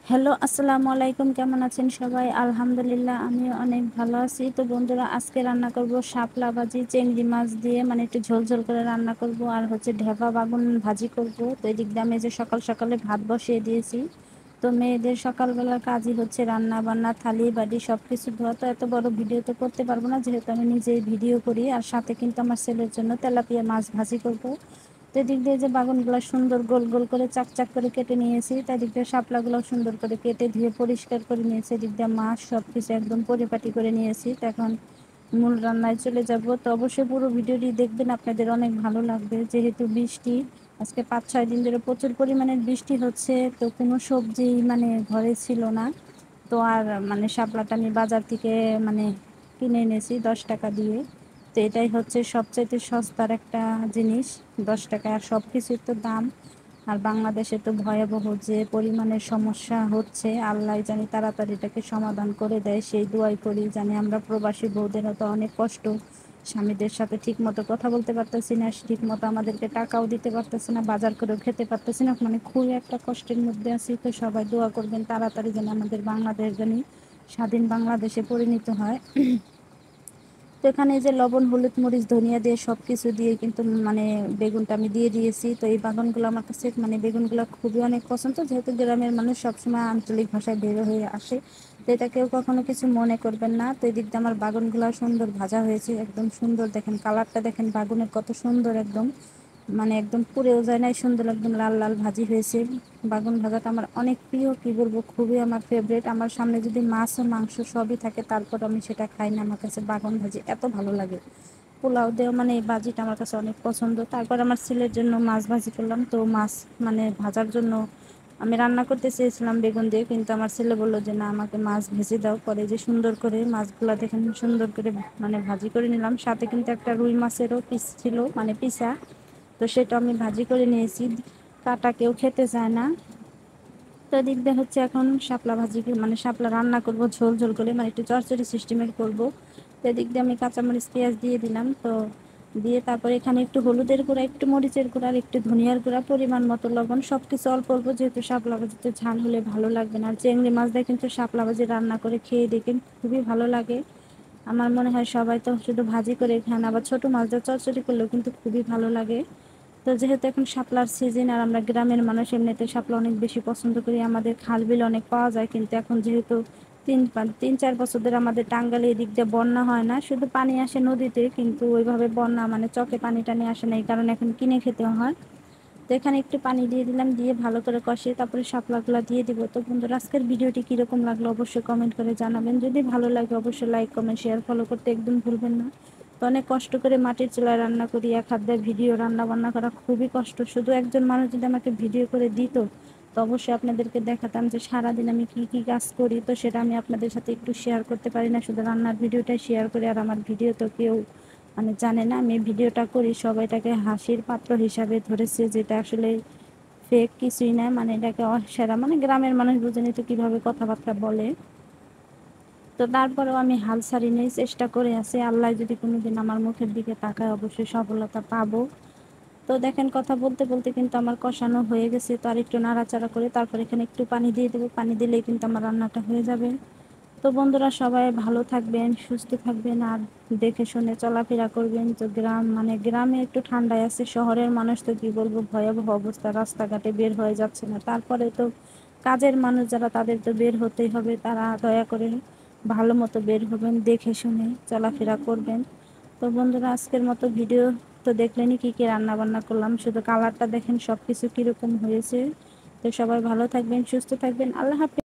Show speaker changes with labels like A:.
A: Hello, আসসালামু আলাইকুম। কেমন আছেন সবাই? আলহামদুলিল্লাহ, আমিও অনেক ভালো আছি। তো বন্ধুরা, আজকে রান্না করব শাপলা ভাজি চিংড়ি মাছ দিয়ে, মানে একটু ঝোল ঝোল করে রান্না করব। আর হচ্ছে ঢেপা বাগুন ভাজি করব। তো এদিক দিয়ে আমি যে সকাল সকালে ভাত বসিয়ে দিয়েছি। তো মেয়েদের সকালবেলার কাজই হচ্ছে রান্না বান্না, থালি বাটি সব কিছু ধোয়া। তো এত বড় ভিডিও তো করতে পারবো না, যেহেতু আমি নিজেই ভিডিও করি। আর সাথে কিন্তু আমার ছেলের জন্য তেলাপিয়া মাছ ভাজি করব। তো এদিক দিয়ে যে বাগুনগুলো সুন্দর গোল গোল করে চাক চাক করে কেটে নিয়েছি, তাই দিক দিয়ে শাপলাগুলো সুন্দর করে কেটে ধুয়ে পরিষ্কার করে নিয়েছি। এদিক দিয়ে মাছ সব কিছু একদম পরিপাটি করে নিয়েছি। তো এখন মূল রান্নায় চলে যাব। তো অবশ্যই পুরো ভিডিওটি দেখবেন, আপনাদের অনেক ভালো লাগবে। যেহেতু বৃষ্টি আজকে 5-6 দিন ধরে প্রচুর পরিমাণে বৃষ্টি হচ্ছে, তো কোনো সবজি মানে ঘরে ছিল না। তো আর মানে শাপলাটা আমি বাজার থেকে মানে কিনে এনেছি 10 টাকা দিয়ে। তো এটাই হচ্ছে সবচাইতে সস্তার একটা জিনিস, 10 টাকা। আর সব কিছুর তো দাম। আর বাংলাদেশে তো ভয়াবহ যে পরিমাণের সমস্যা হচ্ছে, আল্লাহ জানি তাড়াতাড়ি এটাকে সমাধান করে দেয়, সেই দোয়াই করি। জানি আমরা প্রবাসী বউদের তো অনেক কষ্ট, স্বামীদের সাথে ঠিক মতো কথা বলতে পারতেছি না, ঠিক মতো আমাদেরকে টাকাও দিতে পারতেছি না, বাজার করেও খেতে পারতেছি না, মানে খুবই একটা কষ্টের মধ্যে আছি। তো সবাই দোয়া করবেন তাড়াতাড়ি যেন আমাদের বাংলাদেশ জানি স্বাধীন বাংলাদেশে পরিণত হয়। তো এখানে এই যে লবণ হলুদ মরিচ ধনিয়া দিয়ে সব কিছু দিয়ে কিন্তু মানে বেগুনটা আমি দিয়ে দিয়েছি। তো এই বাগানগুলো আমার কাছে মানে বেগুনগুলো খুবই অনেক পছন্দ, যেহেতু গ্রামের মানুষ সবসময় আঞ্চলিক ভাষায় বের হয়ে আসে। তো এটা কেউ কখনো কিছু মনে করবেন না। তো এই দিক দিয়ে আমার বাগানগুলো সুন্দর ভাজা হয়েছে, একদম সুন্দর। দেখেন কালারটা, দেখেন বাগুনের কত সুন্দর, একদম মানে একদম পুড়েও যায় না, সুন্দর একদম লাল লাল ভাজি হয়েছে। বাগুন ভাজাটা আমার অনেক প্রিয়, কি বলবো, খুবই আমার ফেভারিট। আমার সামনে যদি মাছ ও মাংস সবই থাকে, তারপর আমি সেটা খাই না, আমার কাছে বাগুন ভাজি এত ভালো লাগে। পোলাও দেওয়া মানে এই ভাজিটা আমার কাছে অনেক পছন্দ। তারপর আমার ছেলের জন্য মাছ ভাজি করলাম। তো মাছ মানে ভাজার জন্য আমি রান্না করতে চেয়েছিলাম বেগুন দিয়ে, কিন্তু আমার ছেলে বললো যে না, আমাকে মাছ ভেজে দাও। পরে যে সুন্দর করে মাছগুলা দেখেন সুন্দর করে মানে ভাজি করে নিলাম। সাথে কিন্তু একটা রুই মাছেরও পিস ছিল, মানে পিসা। তো সেটা আমি ভাজি করে নিয়েছি। কাটা কেউ খেতে চায় না। তো এদিক দিয়ে হচ্ছে এখন শাপলা ভাজি মানে শাপলা রান্না করব ঝোল ঝোল করে, মানে একটু চচ্চড়ি সিস্টেমের করব। তো এদিক দিয়ে আমি কাঁচামরিচ পেঁয়াজ দিয়ে দিলাম। তো দিয়ে তারপরে এখানে একটু হলুদের গুঁড়া, একটু মরিচের গুঁড়া, আর একটু ধনিয়ার গুঁড়া, পরিমাণ মতো লবণ, সব কিছু অল্প অল্প, যেহেতু শাপলা ভাজিতে ঝাল হলে ভালো লাগবে না। আর চিংড়ি মাছ দিয়ে কিন্তু শাপলা ভাজি রান্না করে খেয়ে দেখেন, খুবই ভালো লাগে। আমার মনে হয় সবাই তো শুধু ভাজি করে খান, আবার ছোটো মাছ দিয়ে চচ্চড়ি করলেও কিন্তু খুবই ভালো লাগে। তো যেহেতু এখন শাপলার সিজন, আর আমরা গ্রামের মানুষ এমনিতে শাপলা অনেক বেশি পছন্দ করি, আমাদের খাল বিল অনেক পাওয়া যায়। কিন্তু এখন যেহেতু 3-4 বছর ধরে আমাদের টাঙ্গাইলে এদিক দিয়ে বন্যা হয় না, শুধু পানি আসে নদীতে, কিন্তু ওইভাবে বন্যা মানে চকে পানি টানি আসে না, এই কারণে এখন কিনে খেতে হয়। তো এখানে একটু পানি দিয়ে দিলাম, দিয়ে ভালো করে কষিয়ে তারপরে শাপলাগুলো দিয়ে দিব। তো বন্ধুরা, আজকের ভিডিওটি কীরকম লাগলো অবশ্যই কমেন্ট করে জানাবেন। যদি ভালো লাগে অবশ্যই লাইক কমেন্ট শেয়ার ফলো করতে একদম ভুলবেন না। তো অনেক কষ্ট করে মাটির চুলায় রান্না করি, এক হাত দিয়ে ভিডিও রান্না বান্না করা খুবই কষ্ট। শুধু একজন মানুষ যদি আমাকে ভিডিও করে দিত, তো অবশ্যই আপনাদেরকে দেখাতাম যে সারাদিন আমি কি কি কাজ করি। তো সেটা আমি আপনাদের সাথে একটু শেয়ার করতে পারি না, শুধু রান্নার ভিডিওটাই শেয়ার করি। আর আমার ভিডিও তো কেউ মানে জানে না আমি ভিডিওটা করি, সবাই এটাকে হাসির পাত্র হিসাবে ধরেছে, যেটা আসলে ফেক কিছুই না। মানে এটাকে অসেরা, মানে গ্রামের মানুষ বুঝেনি তো কিভাবে কথাবার্তা বলে। তো তারপরেও আমি হাল ছাড়িনি, চেষ্টা করে আছি। আল্লাহ যদি কোনোদিন আমার মুখের দিকে তাকায়, অবশ্যই সফলতা পাবো। তো দেখেন কথা বলতে বলতে কিন্তু আমার কষানো হয়ে গেছে। তো আর একটু নাড়াচাড়া করে তারপর এখানে একটু পানি দিয়ে দেবো, পানি দিলেই কিন্তু আমার রান্নাটা হয়ে যাবে। তো বন্ধুরা, সবাই ভালো থাকবেন, সুস্থ থাকবেন, আর দেখে শুনে চলাফেরা করবেন। তো গ্রাম মানে গ্রামে একটু ঠান্ডায় আছে, শহরের মানুষ তো কি বলবো, ভয়াবহ অবস্থা, রাস্তাঘাটে বের হয়ে যাচ্ছে না। তারপরে তো কাজের মানুষ যারা, তাদের তো বের হতেই হবে, তারা দয়া করে ভালো মতো বের হবেন, দেখে শুনে চলাফেরা করবেন। তো বন্ধুরা, আজকের মতো ভিডিও তো দেখলেনই কি কি রান্না বান্না করলাম, শুধু কালারটা দেখেন সব কিছু কীরকম হয়েছে। তো সবাই ভালো থাকবেন, সুস্থ থাকবেন, আল্লাহ হাফেজ।